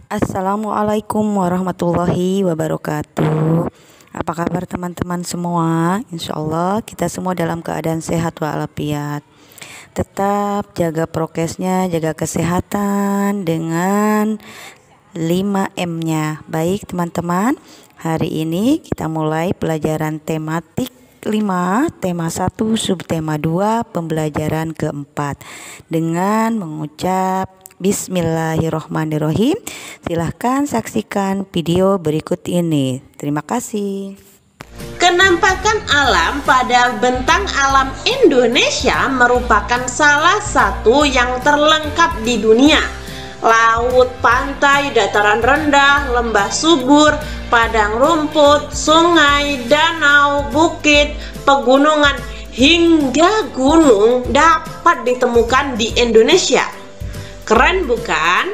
Assalamualaikum warahmatullahi wabarakatuh. Apa kabar teman-teman semua? Insya Allah kita semua dalam keadaan sehat walafiat. Tetap jaga prokesnya, jaga kesehatan dengan 5M-nya. Baik teman-teman, hari ini kita mulai pelajaran tematik 5, tema 1, subtema 2, pembelajaran keempat dengan mengucap Bismillahirrohmanirrohim. Silahkan saksikan video berikut ini. Terima kasih. Kenampakan alam pada bentang alam Indonesia merupakan salah satu yang terlengkap di dunia. Laut, pantai, dataran rendah, lembah subur, padang rumput, sungai, danau, bukit, pegunungan, hingga gunung dapat ditemukan di Indonesia. Keren bukan?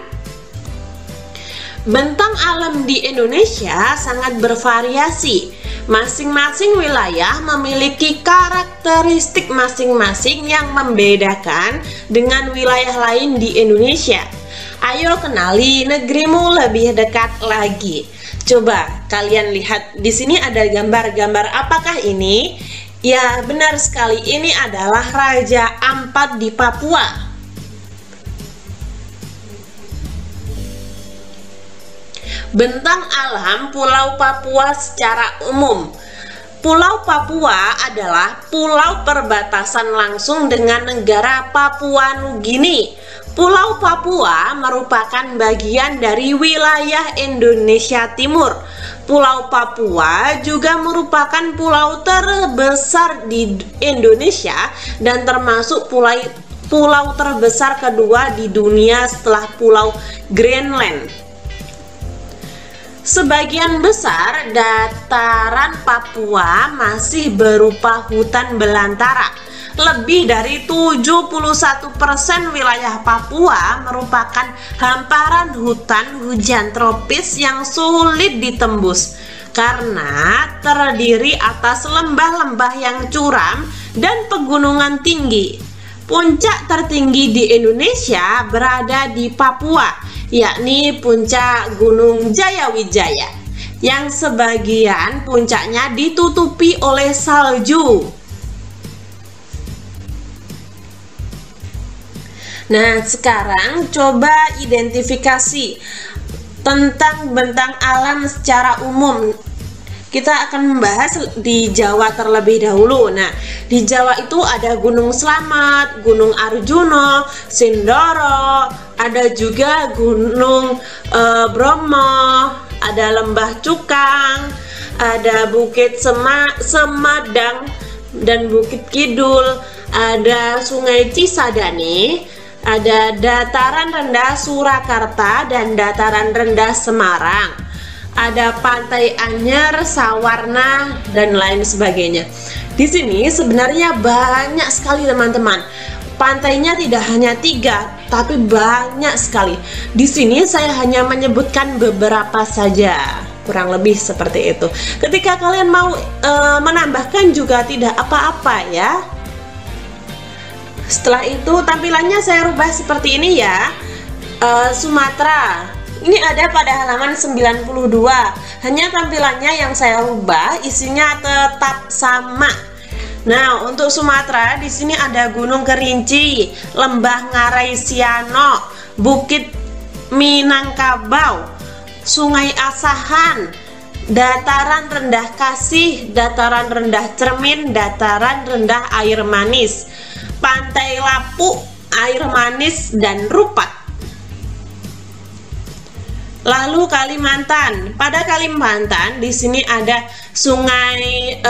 Bentang alam di Indonesia sangat bervariasi. Masing-masing wilayah memiliki karakteristik masing-masing yang membedakan dengan wilayah lain di Indonesia. Ayo kenali negerimu lebih dekat lagi. Coba kalian lihat di sini ada gambar-gambar. Apakah ini? Ya, benar sekali. Ini adalah Raja Ampat di Papua. Bentang alam Pulau Papua secara umum. Pulau Papua adalah pulau perbatasan langsung dengan negara Papua Nugini. Pulau Papua merupakan bagian dari wilayah Indonesia Timur. Pulau Papua juga merupakan pulau terbesar di Indonesia dan termasuk pulau terbesar kedua di dunia setelah Pulau Greenland. Sebagian besar dataran Papua masih berupa hutan belantara. Lebih dari 71% wilayah Papua merupakan hamparan hutan hujan tropis yang sulit ditembus karena terdiri atas lembah-lembah yang curam dan pegunungan tinggi. Puncak tertinggi di Indonesia berada di Papua, yakni puncak Gunung Jayawijaya, yang sebagian puncaknya ditutupi oleh salju. Nah, sekarang coba identifikasi tentang bentang alam secara umum. Kita akan membahas di Jawa terlebih dahulu. Nah, di Jawa itu ada Gunung Slamet, Gunung Arjuno, Sindoro, ada juga Gunung Bromo, ada Lembah Cukang, ada Bukit Semadang dan Bukit Kidul, ada Sungai Cisadane, ada dataran rendah Surakarta dan dataran rendah Semarang. Ada Pantai Anyer, Sawarna, dan lain sebagainya. Di sini sebenarnya banyak sekali teman-teman. Pantainya tidak hanya 3, tapi banyak sekali. Di sini saya hanya menyebutkan beberapa saja, kurang lebih seperti itu. Ketika kalian mau menambahkan juga tidak apa-apa ya. Setelah itu tampilannya saya rubah seperti ini ya. Sumatera. Ini ada pada halaman 92. Hanya tampilannya yang saya rubah, isinya tetap sama. Nah, untuk Sumatera di sini ada Gunung Kerinci, Lembah Ngarai Siano, Bukit Minangkabau, Sungai Asahan, dataran rendah Kasih, dataran rendah Cermin, dataran rendah Air Manis, Pantai Lapuk, Air Manis, dan Rupat. Lalu Kalimantan. Pada Kalimantan di sini ada Sungai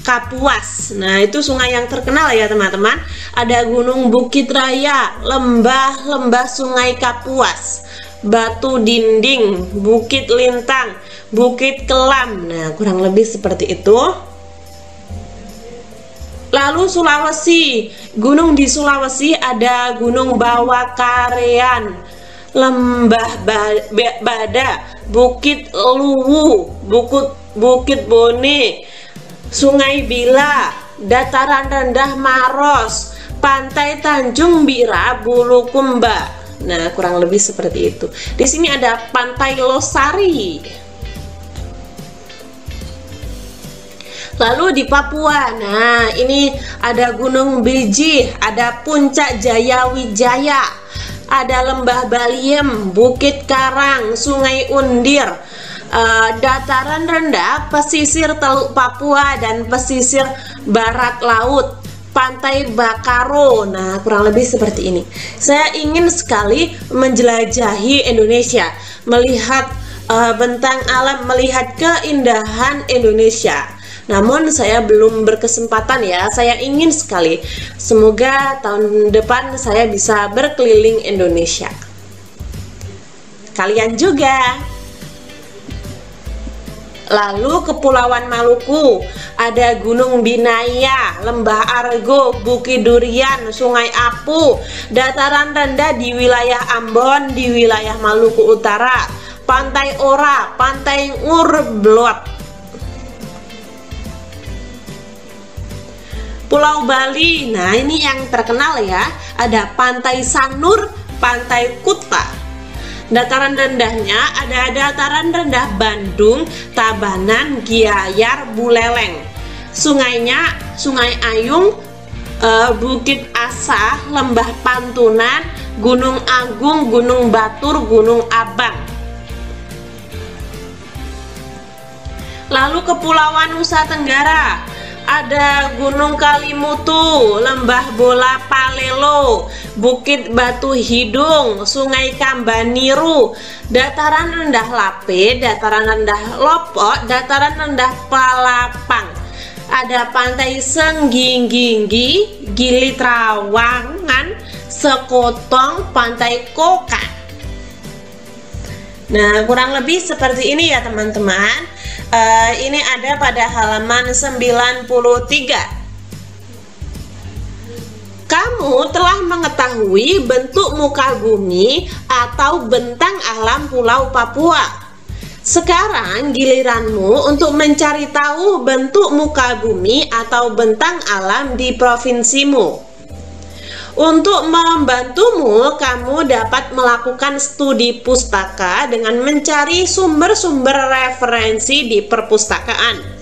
Kapuas. Nah, itu sungai yang terkenal ya teman-teman. Ada Gunung Bukit Raya, lembah Sungai Kapuas, Batu Dinding, Bukit Lintang, Bukit Kelam. Nah, kurang lebih seperti itu. Lalu Sulawesi. Gunung di Sulawesi ada Gunung Bawakarean, Lembah Bada, Bukit Luwu, Bukit Bone, Sungai Bila, dataran rendah Maros, Pantai Tanjung Bira, Bulukumba, Nah, kurang lebih seperti itu. Di sini ada Pantai Losari. Lalu di Papua, nah ini ada Gunung Bijih, ada Puncak Jayawijaya, ada Lembah Baliem, Bukit Karang, Sungai Undir, dataran rendah pesisir Teluk Papua dan pesisir barat laut, Pantai Bakaro. Nah, kurang lebih seperti ini. Saya ingin sekali menjelajahi Indonesia, melihat bentang alam, melihat keindahan Indonesia. Namun saya belum berkesempatan ya. Saya ingin sekali. Semoga tahun depan saya bisa berkeliling Indonesia. Kalian juga. Lalu Kepulauan Maluku, ada Gunung Binaya, Lembah Argo, Bukit Durian, Sungai Apu, dataran rendah di wilayah Ambon, di wilayah Maluku Utara, Pantai Ora, Pantai Ngurblot, Pulau Bali. Nah, ini yang terkenal ya. Ada Pantai Sanur, Pantai Kuta. Dataran rendahnya ada dataran rendah Bandung, Tabanan, Gianyar, Buleleng. Sungainya Sungai Ayung, Bukit Asa, Lembah Pantunan, Gunung Agung, Gunung Batur, Gunung Abang. Lalu Kepulauan Nusa Tenggara, ada Gunung Kalimutu, Lembah Bola Palelo, Bukit Batu Hidung, Sungai Kambaniru, dataran rendah Lape, dataran rendah Lopok, dataran rendah Palapang. Ada Pantai Sengginggi, Gili Trawangan, Sekotong, Pantai Koka. Nah, kurang lebih seperti ini ya teman-teman. Ini ada pada halaman 93. Kamu telah mengetahui bentuk muka bumi atau bentang alam Pulau Papua. Sekarang giliranmu untuk mencari tahu bentuk muka bumi atau bentang alam di provinsimu. Untuk membantumu, kamu dapat melakukan studi pustaka dengan mencari sumber-sumber referensi di perpustakaan.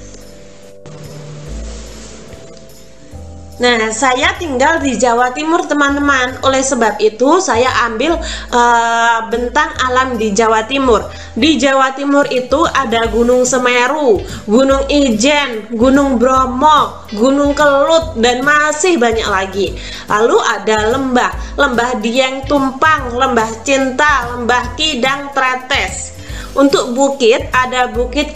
Nah, saya tinggal di Jawa Timur teman-teman. Oleh sebab itu saya ambil bentang alam di Jawa Timur. Di Jawa Timur itu ada Gunung Semeru, Gunung Ijen, Gunung Bromo, Gunung Kelut, dan masih banyak lagi. Lalu ada Lembah Dieng Tumpang, Lembah Cinta, Lembah Kidang Tretes. Untuk bukit ada Bukit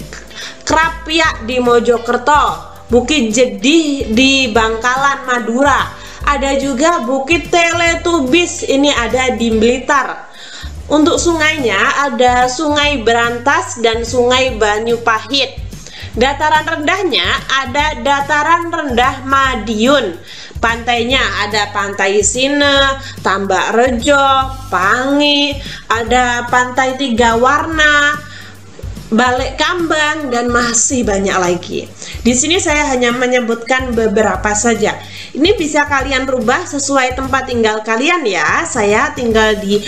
Krapyak di Mojokerto, Bukit Jedih di Bangkalan, Madura. Ada juga Bukit Teletubis, ini ada di Blitar. Untuk sungainya ada Sungai Berantas dan Sungai Banyupahit. Dataran rendahnya ada dataran rendah Madiun. Pantainya ada Pantai Sine, Tambak Rejo, Pangi, ada Pantai Tiga Warna, Balik Kambang, dan masih banyak lagi. Di sini saya hanya menyebutkan beberapa saja. Ini bisa kalian rubah sesuai tempat tinggal kalian ya. Saya tinggal di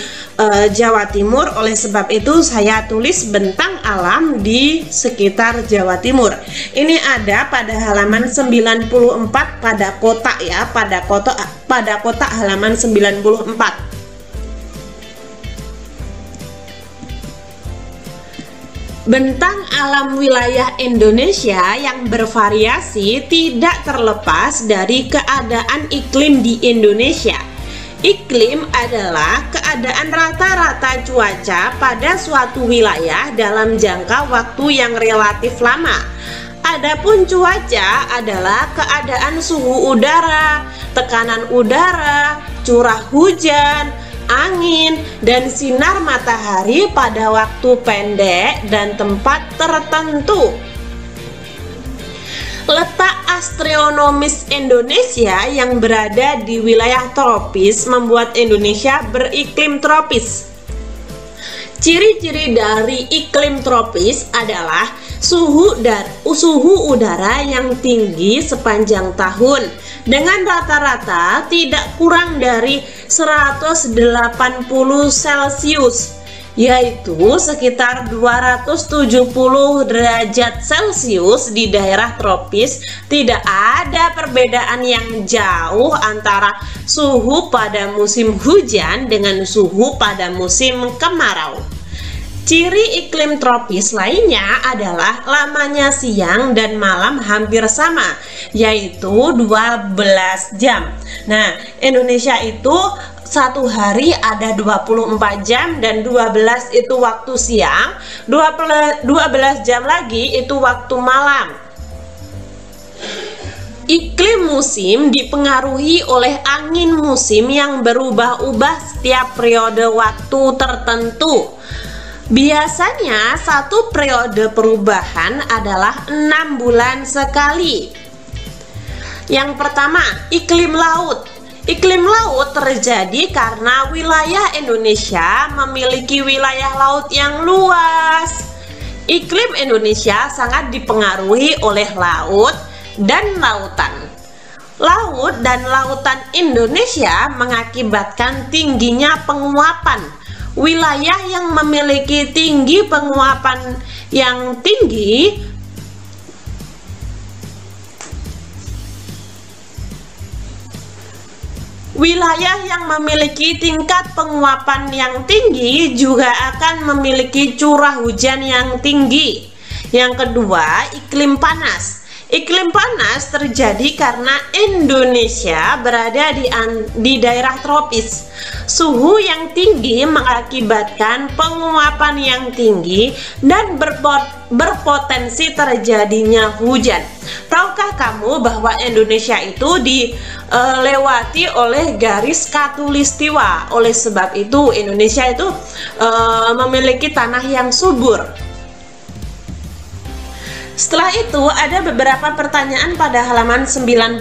Jawa Timur, oleh sebab itu saya tulis bentang alam di sekitar Jawa Timur. Ini ada pada halaman 94 pada kotak ya, pada kotak halaman 94. Bentang alam wilayah Indonesia yang bervariasi tidak terlepas dari keadaan iklim di Indonesia. Iklim adalah keadaan rata-rata cuaca pada suatu wilayah dalam jangka waktu yang relatif lama. Adapun cuaca adalah keadaan suhu udara, tekanan udara, curah hujan, angin, dan sinar matahari pada waktu pendek dan tempat tertentu. Letak astronomis Indonesia yang berada di wilayah tropis membuat Indonesia beriklim tropis. Ciri-ciri dari iklim tropis adalah suhu udara yang tinggi sepanjang tahun dengan rata-rata tidak kurang dari 180 Celcius, yaitu sekitar 270 derajat Celcius. Di daerah tropis tidak ada perbedaan yang jauh antara suhu pada musim hujan dengan suhu pada musim kemarau. Ciri iklim tropis lainnya adalah lamanya siang dan malam hampir sama, yaitu 12 jam. Nah, Indonesia itu satu hari ada 24 jam dan 12 itu waktu siang, 12 jam lagi itu waktu malam. Iklim musim dipengaruhi oleh angin musim yang berubah-ubah setiap periode waktu tertentu. Biasanya satu periode perubahan adalah 6 bulan sekali. Yang pertama, iklim laut. Iklim laut terjadi karena wilayah Indonesia memiliki wilayah laut yang luas. Iklim Indonesia sangat dipengaruhi oleh laut dan lautan. Laut dan lautan Indonesia mengakibatkan tingginya penguapan. Wilayah yang memiliki tinggi penguapan yang tinggi tingkat penguapan yang tinggi juga akan memiliki curah hujan yang tinggi. Yang kedua, iklim panas. Iklim panas terjadi karena Indonesia berada di daerah tropis. Suhu yang tinggi mengakibatkan penguapan yang tinggi dan berpotensi terjadinya hujan. Tahukah kamu bahwa Indonesia itu dilewati oleh garis khatulistiwa? Oleh sebab itu Indonesia itu memiliki tanah yang subur. Setelah itu ada beberapa pertanyaan pada halaman 95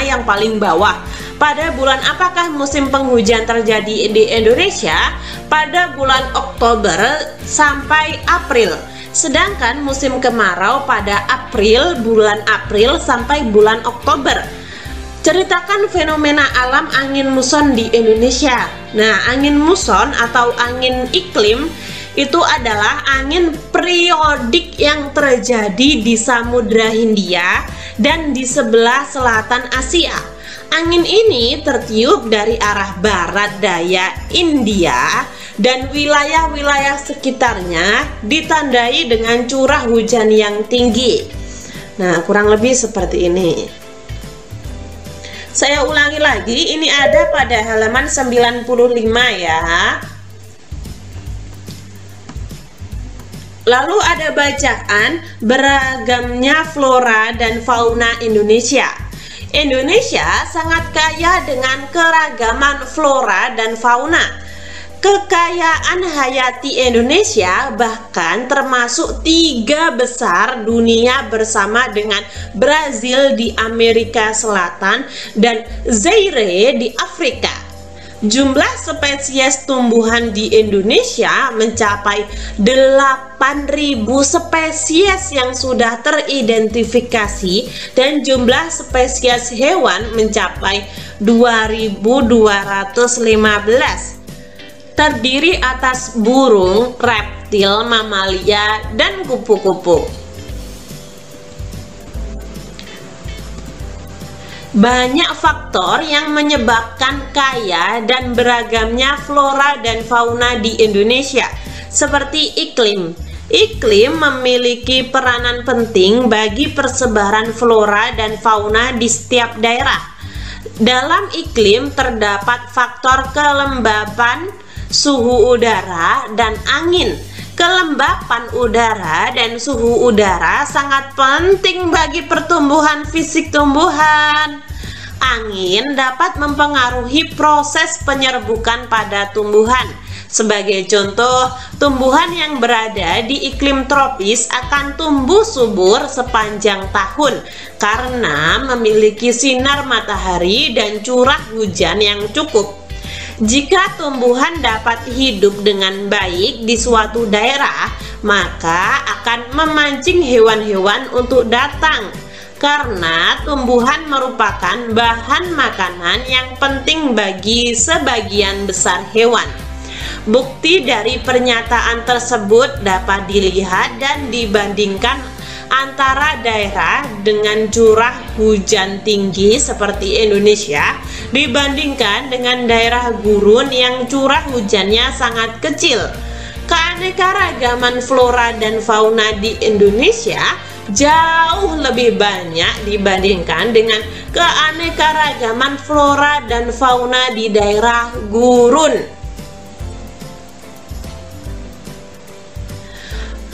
yang paling bawah. Pada bulan apakah musim penghujan terjadi di Indonesia? Pada bulan Oktober sampai April. Sedangkan musim kemarau pada bulan April sampai bulan Oktober. Ceritakan fenomena alam angin muson di Indonesia. Nah, angin muson atau angin iklim itu adalah angin periodik yang terjadi di Samudra Hindia dan di sebelah selatan Asia. Angin ini tertiup dari arah barat daya India dan wilayah-wilayah sekitarnya ditandai dengan curah hujan yang tinggi. Nah, kurang lebih seperti ini. Saya ulangi lagi, ini ada pada halaman 95 ya. Lalu ada bacaan beragamnya flora dan fauna Indonesia. Indonesia sangat kaya dengan keragaman flora dan fauna. Kekayaan hayati Indonesia bahkan termasuk 3 besar dunia bersama dengan Brazil di Amerika Selatan dan Zaire di Afrika. Jumlah spesies tumbuhan di Indonesia mencapai 8.000 spesies yang sudah teridentifikasi dan jumlah spesies hewan mencapai 2.215. Terdiri atas burung, reptil, mamalia, dan kupu-kupu. Banyak faktor yang menyebabkan kaya dan beragamnya flora dan fauna di Indonesia, seperti iklim. Iklim memiliki peranan penting bagi persebaran flora dan fauna di setiap daerah. Dalam iklim terdapat faktor kelembapan, suhu udara, dan angin. Kelembapan udara dan suhu udara sangat penting bagi pertumbuhan fisik tumbuhan. Angin dapat mempengaruhi proses penyerbukan pada tumbuhan. Sebagai contoh, tumbuhan yang berada di iklim tropis akan tumbuh subur sepanjang tahun karena memiliki sinar matahari dan curah hujan yang cukup. Jika tumbuhan dapat hidup dengan baik di suatu daerah, maka akan memancing hewan-hewan untuk datang. karena tumbuhan merupakan bahan makanan yang penting bagi sebagian besar hewan. Bukti dari pernyataan tersebut dapat dilihat dan dibandingkan antara daerah dengan curah hujan tinggi seperti Indonesia dibandingkan dengan daerah gurun yang curah hujannya sangat kecil. Keanekaragaman flora dan fauna di Indonesia jauh lebih banyak dibandingkan dengan keanekaragaman flora dan fauna di daerah gurun.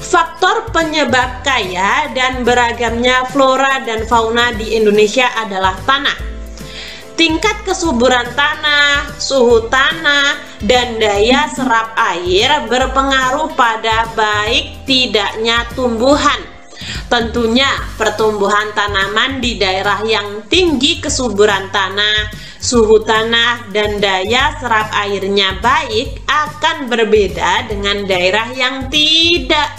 Faktor penyebab kaya dan beragamnya flora dan fauna di Indonesia adalah tanah. Tingkat kesuburan tanah, suhu tanah, dan daya serap air berpengaruh pada baik tidaknya tumbuhan. Tentunya pertumbuhan tanaman di daerah yang tinggi kesuburan tanah, suhu tanah, dan daya serap airnya baik akan berbeda dengan daerah yang tidak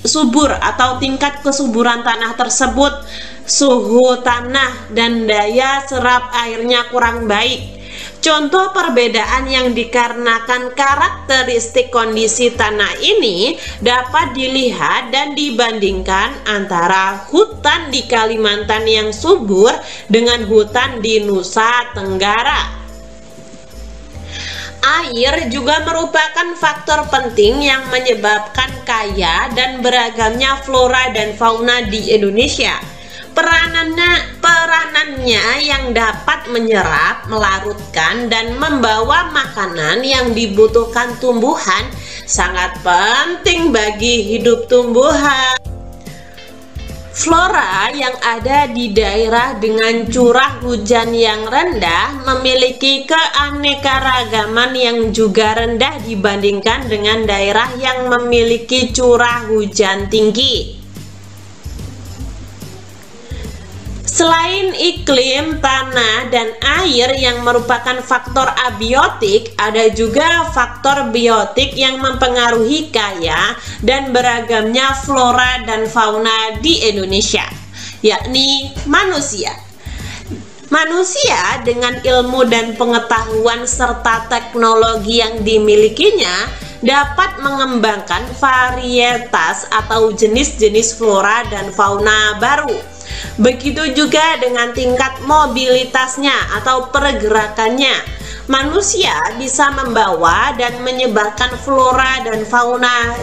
subur atau tingkat kesuburan tanah tersebut, suhu tanah dan daya serap airnya kurang baik. Contoh perbedaan yang dikarenakan karakteristik kondisi tanah ini dapat dilihat dan dibandingkan antara hutan di Kalimantan yang subur dengan hutan di Nusa Tenggara. Air juga merupakan faktor penting yang menyebabkan kaya dan beragamnya flora dan fauna di Indonesia. Peranannya yang dapat menyerap, melarutkan, dan membawa makanan yang dibutuhkan tumbuhan sangat penting bagi hidup tumbuhan. Flora yang ada di daerah dengan curah hujan yang rendah memiliki keanekaragaman yang juga rendah dibandingkan dengan daerah yang memiliki curah hujan tinggi. Selain iklim, tanah, dan air yang merupakan faktor abiotik, ada juga faktor biotik yang mempengaruhi kaya dan beragamnya flora dan fauna di Indonesia, yakni manusia. Manusia dengan ilmu dan pengetahuan serta teknologi yang dimilikinya dapat mengembangkan varietas atau jenis-jenis flora dan fauna baru. Begitu juga dengan tingkat mobilitasnya atau pergerakannya. Manusia bisa membawa dan menyebarkan flora dan fauna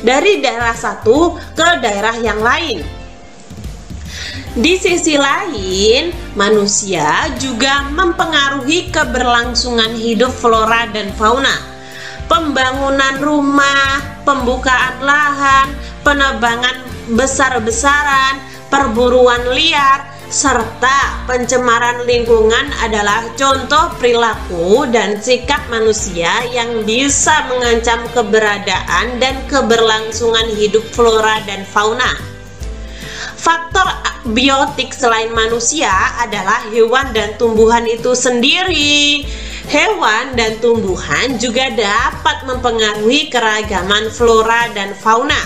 dari daerah satu ke daerah yang lain. Di sisi lain, manusia juga mempengaruhi keberlangsungan hidup flora dan fauna. Pembangunan rumah, pembukaan lahan, penebangan besar-besaran, perburuan liar, serta pencemaran lingkungan adalah contoh perilaku dan sikap manusia yang bisa mengancam keberadaan dan keberlangsungan hidup flora dan fauna. Faktor biotik selain manusia adalah hewan dan tumbuhan itu sendiri. Hewan dan tumbuhan juga dapat mempengaruhi keragaman flora dan fauna.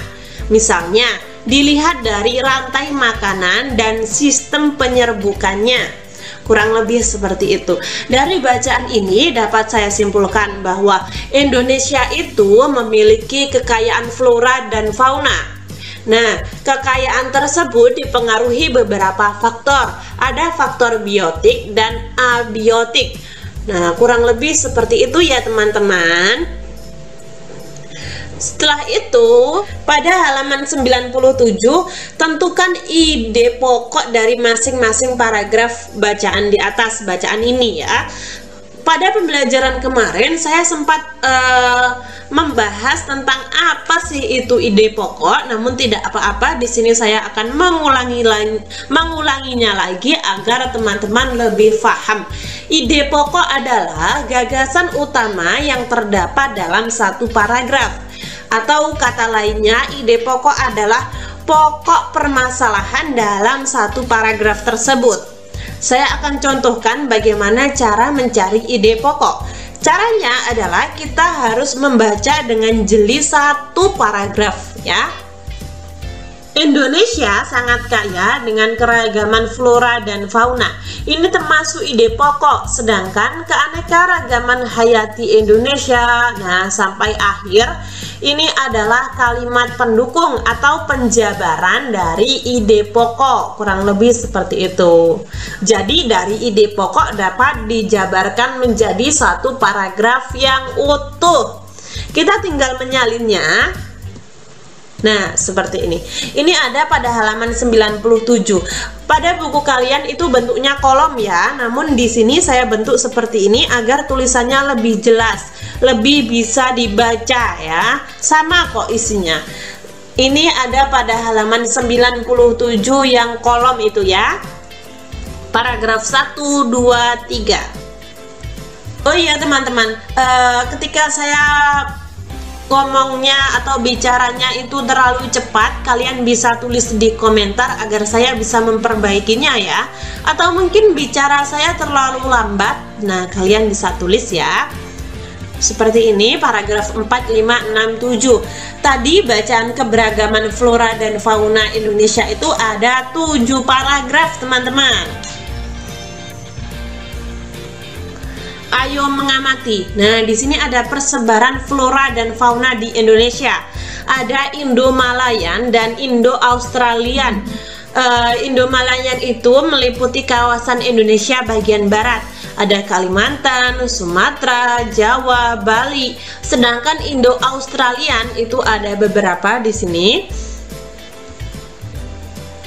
Misalnya, dilihat dari rantai makanan dan sistem penyerbukannya. Kurang lebih seperti itu. Dari bacaan ini dapat saya simpulkan bahwa Indonesia itu memiliki kekayaan flora dan fauna. Nah, kekayaan tersebut dipengaruhi beberapa faktor. Ada faktor biotik dan abiotik. Nah, kurang lebih seperti itu ya teman-teman. Setelah itu, pada halaman 97, tentukan ide pokok dari masing-masing paragraf bacaan di atas bacaan ini ya. Pada pembelajaran kemarin saya sempat membahas tentang apa sih itu ide pokok, namun tidak apa-apa, di sini saya akan mengulanginya lagi agar teman-teman lebih paham. Ide pokok adalah gagasan utama yang terdapat dalam satu paragraf. Atau kata lainnya, ide pokok adalah pokok permasalahan dalam satu paragraf tersebut. Saya akan contohkan bagaimana cara mencari ide pokok. Caranya adalah kita harus membaca dengan jeli satu paragraf ya. Indonesia sangat kaya dengan keragaman flora dan fauna. Ini termasuk ide pokok, sedangkan keanekaragaman hayati Indonesia. Nah, sampai akhir ini adalah kalimat pendukung atau penjabaran dari ide pokok, kurang lebih seperti itu. Jadi dari ide pokok dapat dijabarkan menjadi satu paragraf yang utuh. Kita tinggal menyalinnya. Nah, seperti ini. Ini ada pada halaman 97. Pada buku kalian itu bentuknya kolom ya, namun di sini saya bentuk seperti ini agar tulisannya lebih jelas, lebih bisa dibaca ya. Sama kok isinya. Ini ada pada halaman 97 yang kolom itu ya. Paragraf 1, 2, 3. Oh iya teman-teman, ketika saya ngomongnya atau bicaranya itu terlalu cepat, kalian bisa tulis di komentar agar saya bisa memperbaikinya ya. Atau mungkin bicara saya terlalu lambat, nah kalian bisa tulis ya. Seperti ini paragraf 4, 5, 6, 7. Tadi bacaan keberagaman flora dan fauna Indonesia itu ada 7 paragraf teman-teman. Ayo mengamati. Nah, di sini ada persebaran flora dan fauna di Indonesia. Ada Indo-Malayan dan Indo-Australian. Indo-Malayan itu meliputi kawasan Indonesia bagian barat. Ada Kalimantan, Sumatera, Jawa, Bali. Sedangkan Indo-Australian itu ada beberapa di sini.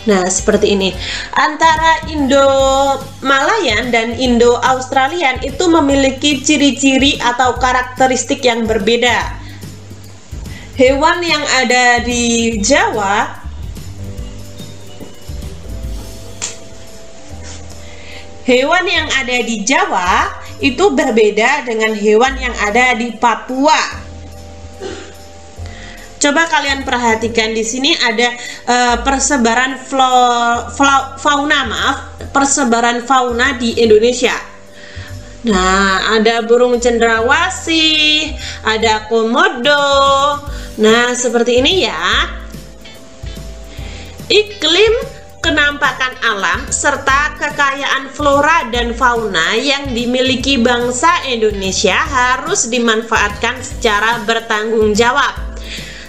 Nah, seperti ini. Antara Indo-Malayan dan Indo-Australian itu memiliki ciri-ciri atau karakteristik yang berbeda. Hewan yang ada di Jawa itu berbeda dengan hewan yang ada di Papua. Coba kalian perhatikan di sini ada persebaran persebaran fauna di Indonesia. Nah, ada burung cendrawasih, ada komodo. Nah, seperti ini ya. Iklim, kenampakan alam, serta kekayaan flora dan fauna yang dimiliki bangsa Indonesia harus dimanfaatkan secara bertanggung jawab.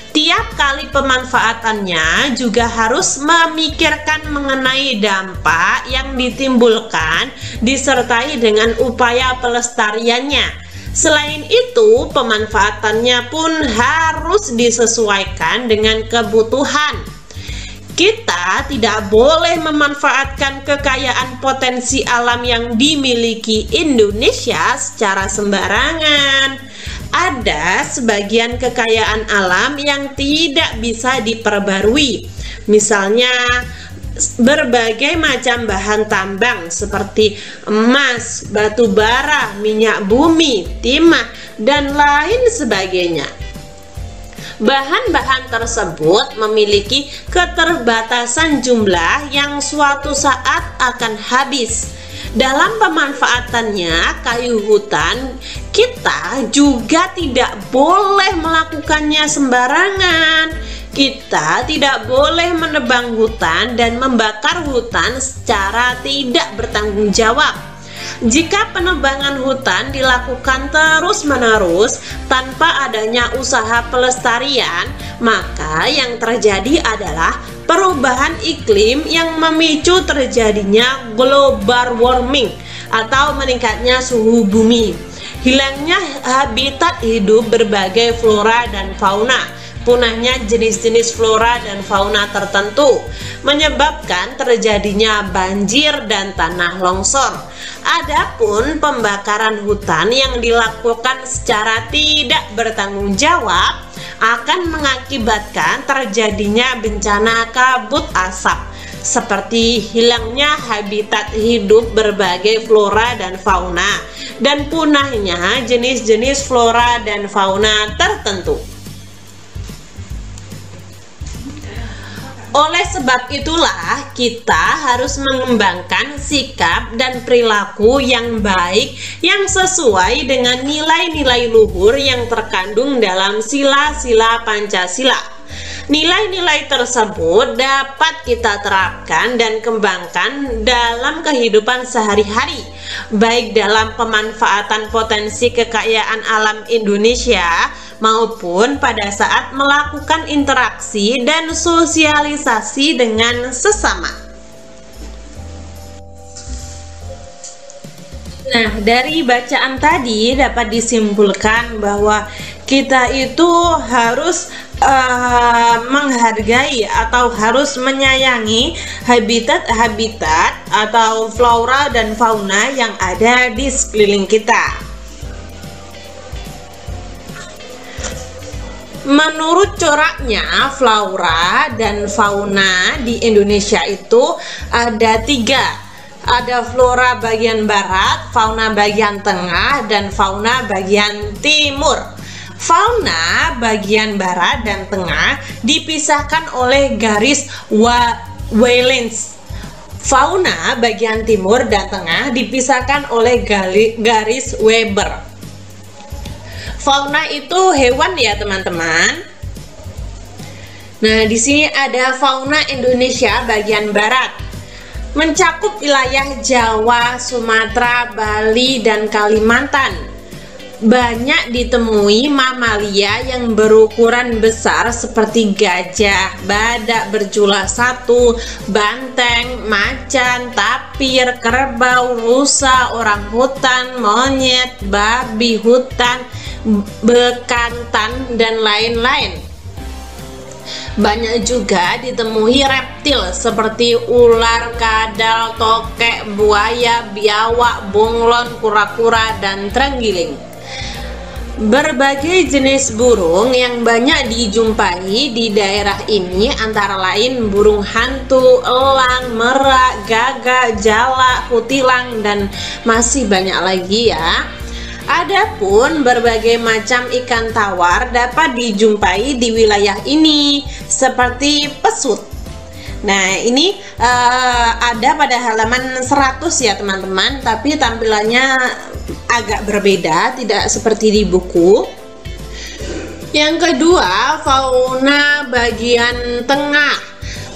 Tiap kali pemanfaatannya juga harus memikirkan mengenai dampak yang ditimbulkan disertai dengan upaya pelestariannya. Selain itu, pemanfaatannya pun harus disesuaikan dengan kebutuhan. Kita tidak boleh memanfaatkan kekayaan potensi alam yang dimiliki Indonesia secara sembarangan. Ada sebagian kekayaan alam yang tidak bisa diperbarui. Misalnya berbagai macam bahan tambang seperti emas, batu bara, minyak bumi, timah, dan lain sebagainya. Bahan-bahan tersebut memiliki keterbatasan jumlah yang suatu saat akan habis. Dalam pemanfaatannya kayu hutan, kita juga tidak boleh melakukannya sembarangan. Kita tidak boleh menebang hutan dan membakar hutan secara tidak bertanggung jawab. Jika penebangan hutan dilakukan terus-menerus tanpa adanya usaha pelestarian, maka yang terjadi adalah perubahan iklim yang memicu terjadinya global warming atau meningkatnya suhu bumi, hilangnya habitat hidup berbagai flora dan fauna, punahnya jenis-jenis flora dan fauna tertentu, menyebabkan terjadinya banjir dan tanah longsor. Adapun pembakaran hutan yang dilakukan secara tidak bertanggung jawab akan mengakibatkan terjadinya bencana kabut asap, seperti hilangnya habitat hidup berbagai flora dan fauna, dan punahnya jenis-jenis flora dan fauna tertentu. Oleh sebab itulah kita harus mengembangkan sikap dan perilaku yang baik yang sesuai dengan nilai-nilai luhur yang terkandung dalam sila-sila Pancasila. Nilai-nilai tersebut dapat kita terapkan dan kembangkan dalam kehidupan sehari-hari, baik dalam pemanfaatan potensi kekayaan alam Indonesia maupun pada saat melakukan interaksi dan sosialisasi dengan sesama. Nah, dari bacaan tadi dapat disimpulkan bahwa kita itu harus menghargai atau harus menyayangi habitat-habitat atau flora dan fauna yang ada di sekeliling kita. Menurut coraknya, flora dan fauna di Indonesia itu ada 3. Ada flora bagian barat, fauna bagian tengah, dan fauna bagian timur. Fauna bagian barat dan tengah dipisahkan oleh garis Wallace. Fauna bagian timur dan tengah dipisahkan oleh garis Weber. Fauna itu hewan ya teman-teman. Nah, di sini ada fauna Indonesia bagian barat. Mencakup wilayah Jawa, Sumatera, Bali, dan Kalimantan. Banyak ditemui mamalia yang berukuran besar seperti gajah, badak berjula 1, banteng, macan, tapir, kerbau, rusa, orangutan, monyet, babi hutan, bekantan, dan lain-lain. Banyak juga ditemui reptil seperti ular, kadal, tokek, buaya, biawak, bunglon, kura-kura, dan terenggiling. Berbagai jenis burung yang banyak dijumpai di daerah ini antara lain burung hantu, elang, merak, gagak, jalak, kutilang, dan masih banyak lagi ya. Adapun berbagai macam ikan tawar dapat dijumpai di wilayah ini seperti pesut. Nah, ini ada pada halaman 100 ya teman-teman, tapi tampilannya agak berbeda, tidak seperti di buku. Yang kedua, fauna bagian tengah.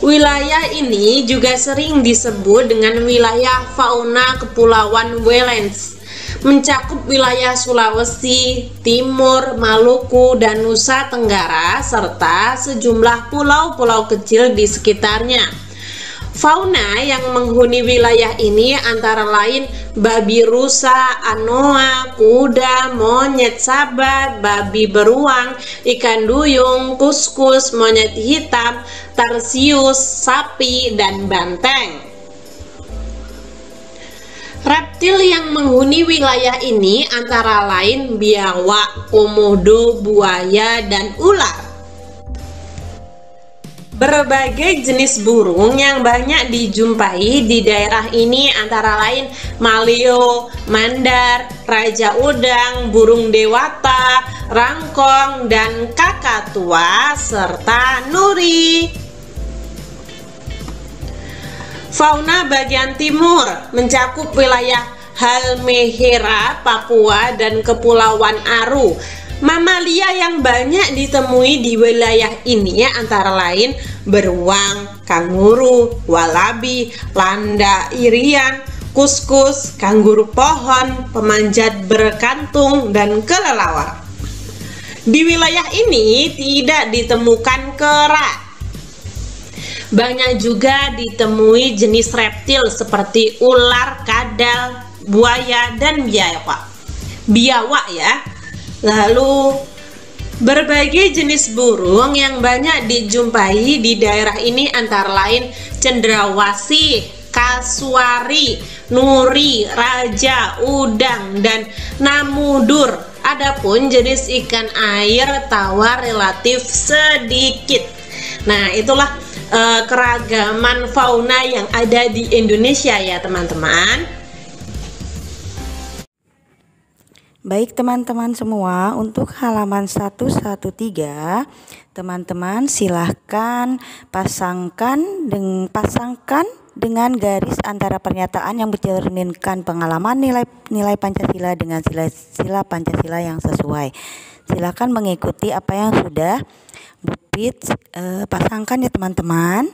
Wilayah ini juga sering disebut dengan wilayah fauna Kepulauan Wallace. Mencakup wilayah Sulawesi, Timur, Maluku, dan Nusa Tenggara, serta sejumlah pulau-pulau kecil di sekitarnya. Fauna yang menghuni wilayah ini antara lain babi rusa, anoa, kuda, monyet sabat, babi beruang, ikan duyung, kuskus, monyet hitam, tarsius, sapi, dan banteng. Reptil yang menghuni wilayah ini antara lain biawak, komodo, buaya, dan ular. Berbagai jenis burung yang banyak dijumpai di daerah ini antara lain maleo, mandar, raja udang, burung dewata, rangkong, dan kakatua, serta nuri. Fauna bagian timur mencakup wilayah Halmahera, Papua, dan Kepulauan Aru. Mamalia yang banyak ditemui di wilayah ini antara lain beruang, kanguru, walabi, landa irian, kuskus, kanguru pohon, pemanjat berkantung, dan kelelawar. Di wilayah ini tidak ditemukan kera. Banyak juga ditemui jenis reptil seperti ular, kadal, buaya, dan biawak ya. Lalu berbagai jenis burung yang banyak dijumpai di daerah ini antara lain cendrawasih, kasuari, nuri, raja, udang, dan namudur. Adapun jenis ikan air tawar relatif sedikit. Nah, itulah keragaman fauna yang ada di Indonesia ya teman-teman. Baik teman-teman semua, untuk halaman 113 teman-teman silahkan pasangkan dengan garis antara pernyataan yang mencerminkan pengalaman nilai Pancasila dengan sila Pancasila yang sesuai. Silakan mengikuti apa yang sudah Bu Pit pasangkan ya teman-teman.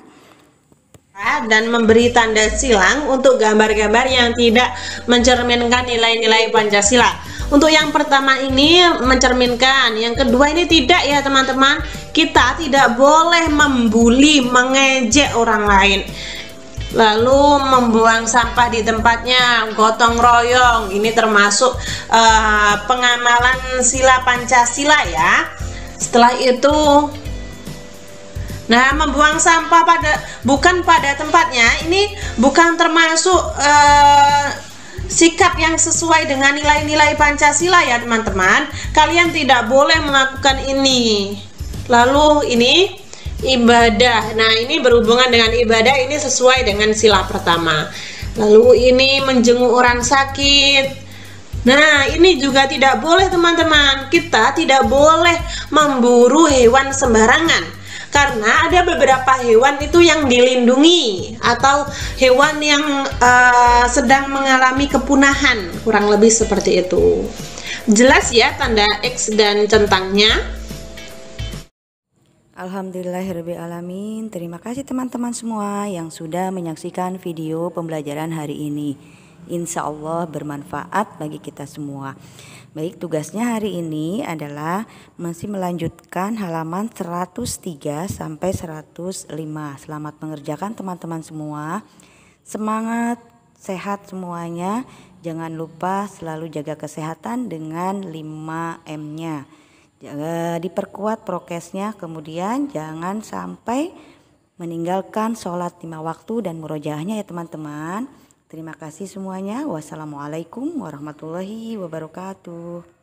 Dan memberi tanda silang untuk gambar-gambar yang tidak mencerminkan nilai-nilai Pancasila. Untuk yang pertama ini mencerminkan, yang kedua ini tidak ya teman-teman. Kita tidak boleh membuli, mengejek orang lain. Lalu membuang sampah di tempatnya, gotong royong, ini termasuk pengamalan sila Pancasila ya. Setelah itu, nah, membuang sampah bukan pada tempatnya, ini bukan termasuk sikap yang sesuai dengan nilai-nilai Pancasila ya teman-teman. Kalian tidak boleh melakukan ini. Lalu ini ibadah. Nah, ini berhubungan dengan ibadah, ini sesuai dengan sila pertama. Lalu ini menjenguk orang sakit. Nah, ini juga tidak boleh teman-teman. Kita tidak boleh memburu hewan sembarangan. Karena ada beberapa hewan itu yang dilindungi atau hewan yang sedang mengalami kepunahan, kurang lebih seperti itu. Jelas ya tanda X dan centangnya? Alhamdulillahirrabbilalamin. Terima kasih teman-teman semua yang sudah menyaksikan video pembelajaran hari ini. Insya Allah bermanfaat bagi kita semua. Baik, tugasnya hari ini adalah masih melanjutkan halaman 103 sampai 105. Selamat mengerjakan teman-teman semua. Semangat, sehat semuanya. Jangan lupa selalu jaga kesehatan dengan 5M-nya. Diperkuat prokesnya, kemudian jangan sampai meninggalkan sholat 5 waktu dan murojaahnya ya teman-teman. Terima kasih semuanya. Wassalamualaikum warahmatullahi wabarakatuh.